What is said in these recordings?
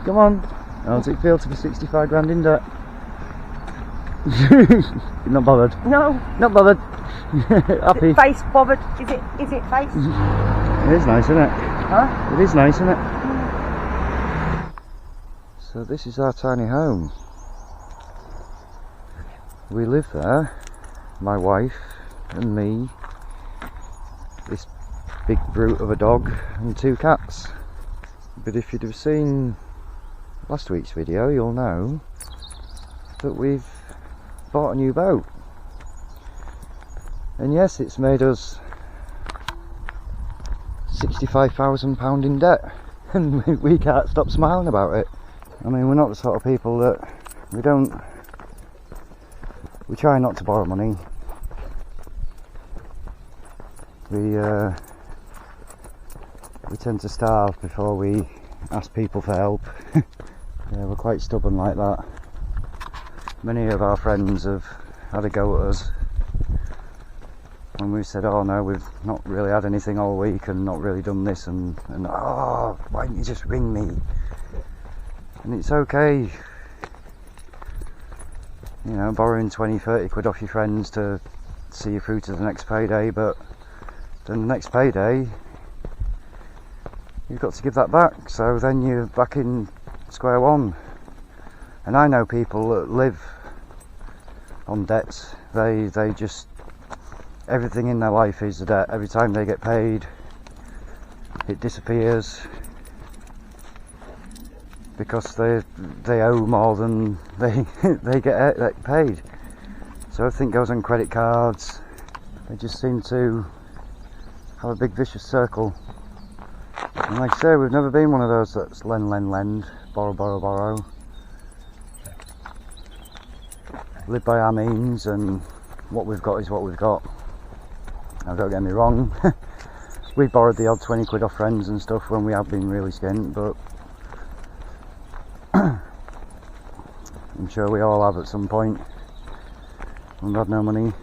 Come on. How does it feel to be 65 grand in debt? You're not bothered? No. Not bothered? Happy? Face bothered. Is it face? It is nice, isn't it? Huh? It is nice, isn't it? So this is our tiny home. We live there, my wife and me, this big brute of a dog and 2 cats. But if you'd have seen last week's video, you'll know that we've bought a new boat. And yes, it's made us £65,000 in debt, and we can't stop smiling about it. I mean, we're not the sort of people that we try not to borrow money. We tend to starve before we ask people for help. Yeah, we're quite stubborn like that. Many of our friends have had a go at us when we said, oh no, we've not really had anything all week and not really done this, and oh, why don't you just ring me? And it's okay, you know, borrowing 20-30 quid off your friends to see you through to the next payday, but then the next payday you've got to give that back, so then you're back in square one. And I know people that live on debts. They just, everything in their life is a debt. Every time they get paid, it disappears because they owe more than they get paid. So everything goes on credit cards. They just seem to have a big vicious circle. And like I say, we've never been one of those that's lend, borrow, borrow, borrow. Live by our means, and what we've got is what we've got. Now don't get me wrong, we've borrowed the odd 20 quid off friends and stuff when we have been really skint, but I'm sure we all have at some point when we've had no money.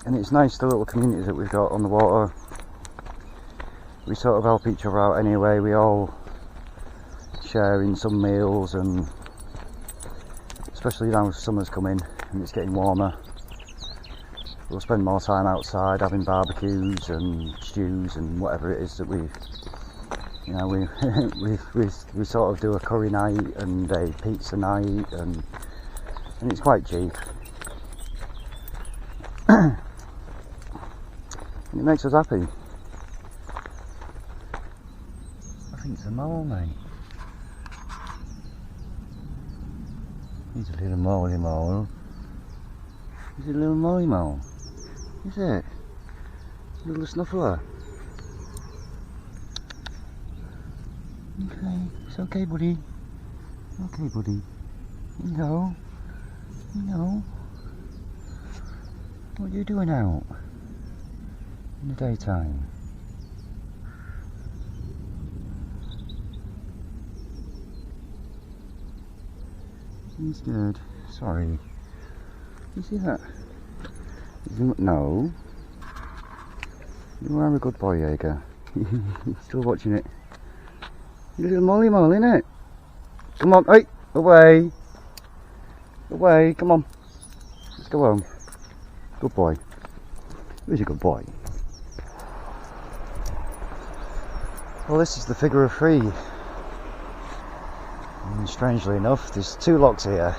And it's nice, the little communities that we've got on the water. We sort of help each other out anyway. We all share in some meals, and especially now summer's coming and it's getting warmer, we'll spend more time outside having barbecues and stews and whatever it is that we sort of do a curry night and a pizza night, and it's quite cheap. And it makes us happy. I think it's a mole, mate. He's a little moley mole. He's a little moley mole. Is it? A little snuffler. Okay, it's okay, buddy. Okay, buddy. You know. What are you doing out in the daytime? He's good. Sorry. You see that? No. You are a good boy, Jaeger. Still watching it. You little molly mole, innit? Come on, hey, away. Away, come on. Let's go home. Good boy. Who's a good boy? Well, this is the figure of 3. And strangely enough, there's 2 locks here.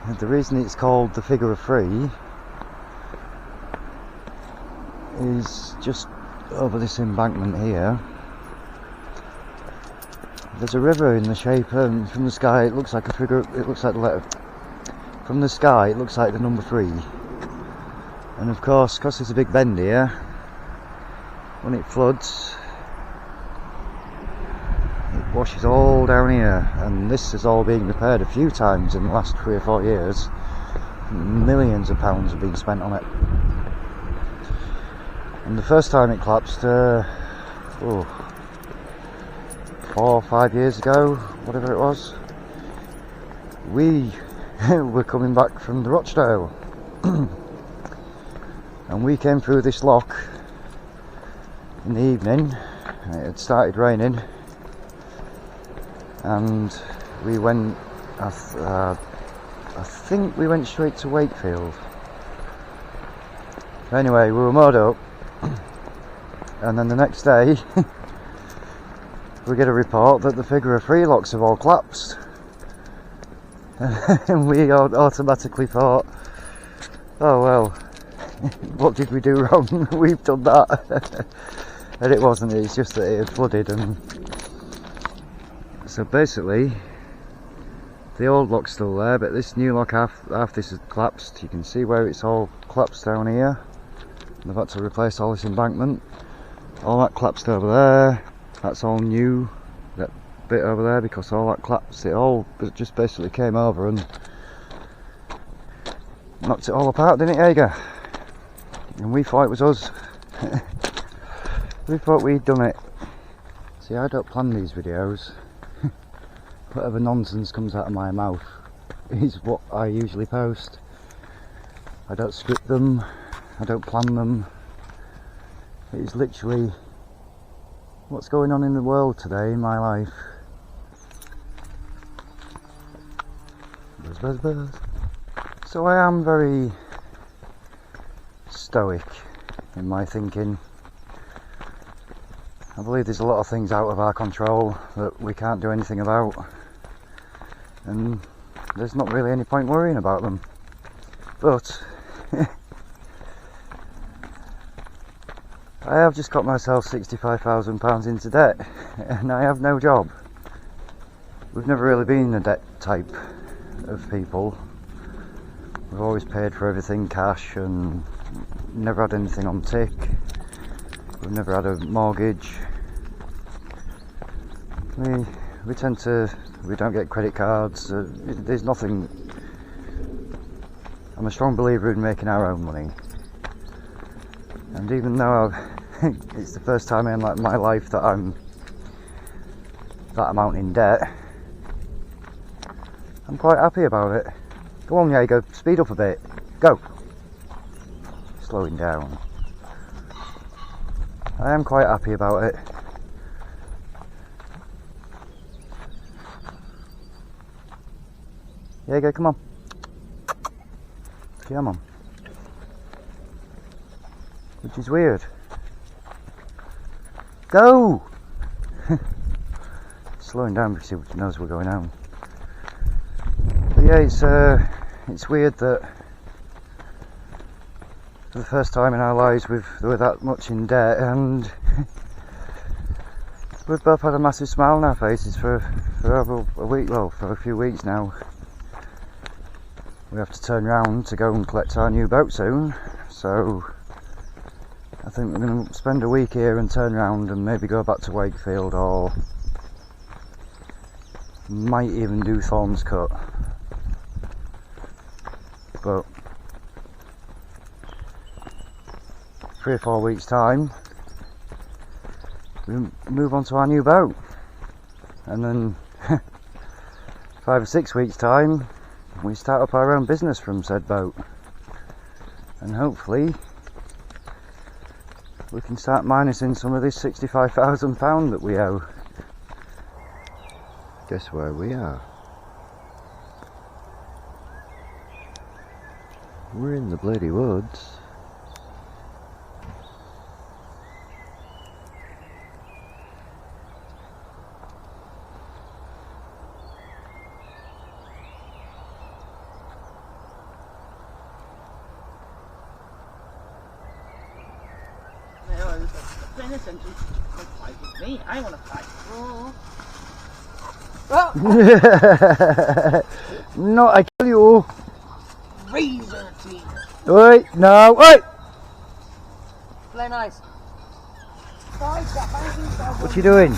And the reason it's called the figure of 3 is just over this embankment here. There's a river in the shape, from the sky it looks like a figure, it looks like the letter. From the sky it looks like the number 3. And of course, because there's a big bend here, when it floods, it washes all down here, and this has all been repaired a few times in the last 3 or 4 years. Millions of pounds have been spent on it. And the first time it collapsed, 4 or 5 years ago, whatever it was, we were coming back from the Rochdale and we came through this lock in the evening. It had started raining, and we went, I think we went straight to Wakefield. Anyway, we were moored up, and then the next day we get a report that the figure of three locks have all collapsed. And we automatically thought, oh well, what did we do wrong? We've done that. And it wasn't, it's just that it had flooded. And so basically the old lock's still there, but this new lock, half this has collapsed. You can see where it's all collapsed down here. They've had to replace all this embankment. All that collapsed over there, that's all new, that bit over there, because all that collapsed. It all just basically came over and knocked it all apart, didn't it, Jaeger? And we thought it was us. We thought we'd done it. See, I don't plan these videos. Whatever nonsense comes out of my mouth is what I usually post. I don't script them, I don't plan them. It's literally what's going on in the world today in my life. Buzz, buzz, buzz. So I am very stoic in my thinking. I believe there's a lot of things out of our control that we can't do anything about, and there's not really any point worrying about them. But I have just got myself £65,000 into debt, and I have no job. We've never really been the debt type of people. We've always paid for everything cash and never had anything on tick. We've never had a mortgage. We don't get credit cards. There's nothing. I'm a strong believer in making our own money. And even though it's the first time in my life that I'm that amount in debt, I'm quite happy about it. Go on, Jaeger, speed up a bit. Go. Slowing down. I am quite happy about it. Jaeger, come on. Come on. Which is weird. Go! Slowing down because he knows we're going home. But yeah, it's weird that for the first time in our lives we're that much in debt, and we've both had a massive smile on our faces for over a week, well, for a few weeks now. We have to turn round to go and collect our new boat soon, so I think we're going to spend a week here and turn round and maybe go back to Wakefield, or might even do Thorns Cut. But 3 or 4 weeks time we move on to our new boat, and then 5 or 6 weeks time we start up our own business from said boat, and hopefully we can start minusing some of this £65,000 that we owe. Guess where we are? We're in the bloody woods. Fight with me. I want to fight. No, I kill you. Razor teeth. Oi, no, oi! Play nice. What you doing?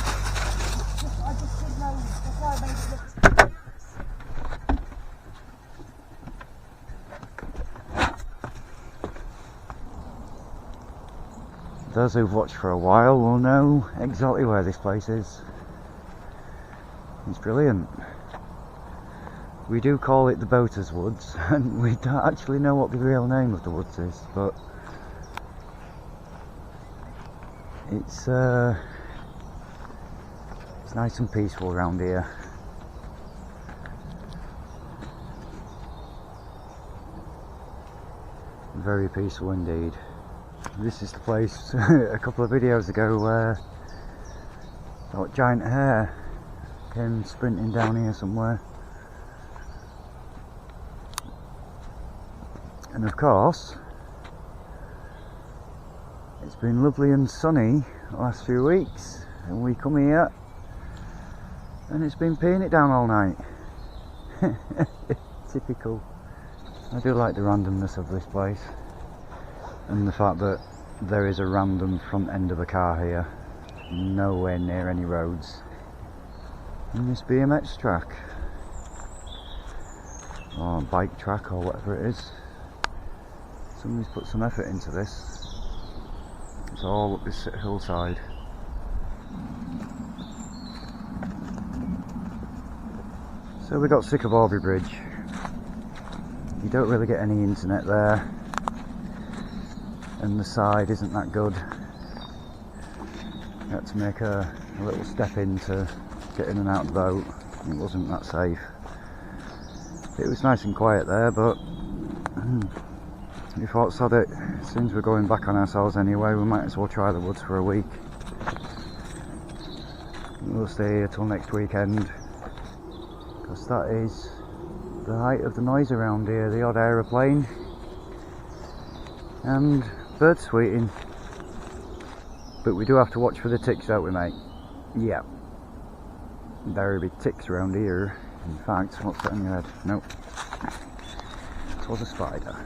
Those who've watched for a while will know exactly where this place is. It's brilliant. We do call it the Boaters Woods, and we don't actually know what the real name of the woods is, but It's nice and peaceful around here. Very peaceful indeed. This is the place a couple of videos ago where that giant hare came sprinting down here somewhere. And of course, it's been lovely and sunny the last few weeks, and we come here and it's been peeing it down all night. Typical. I do like the randomness of this place, and the fact that there is a random front end of a car here, nowhere near any roads, in this BMX track, or bike track, or whatever it is. Somebody's put some effort into this. It's all up this hillside. So we got sick of Horbury Bridge. You don't really get any internet there, and the side isn't that good. You had to make a little step in to get in and out of the boat. It wasn't that safe. It was nice and quiet there, but we thought, sod it, since we're going back on ourselves anyway, we might as well try the woods for a week. We'll stay here till next weekend, because that is the height of the noise around here. The odd aeroplane and birds tweeting. But we do have to watch for the ticks, don't we, mate? Yeah. There'll be ticks around here. In fact, what's that on your head? Nope. It was a spider.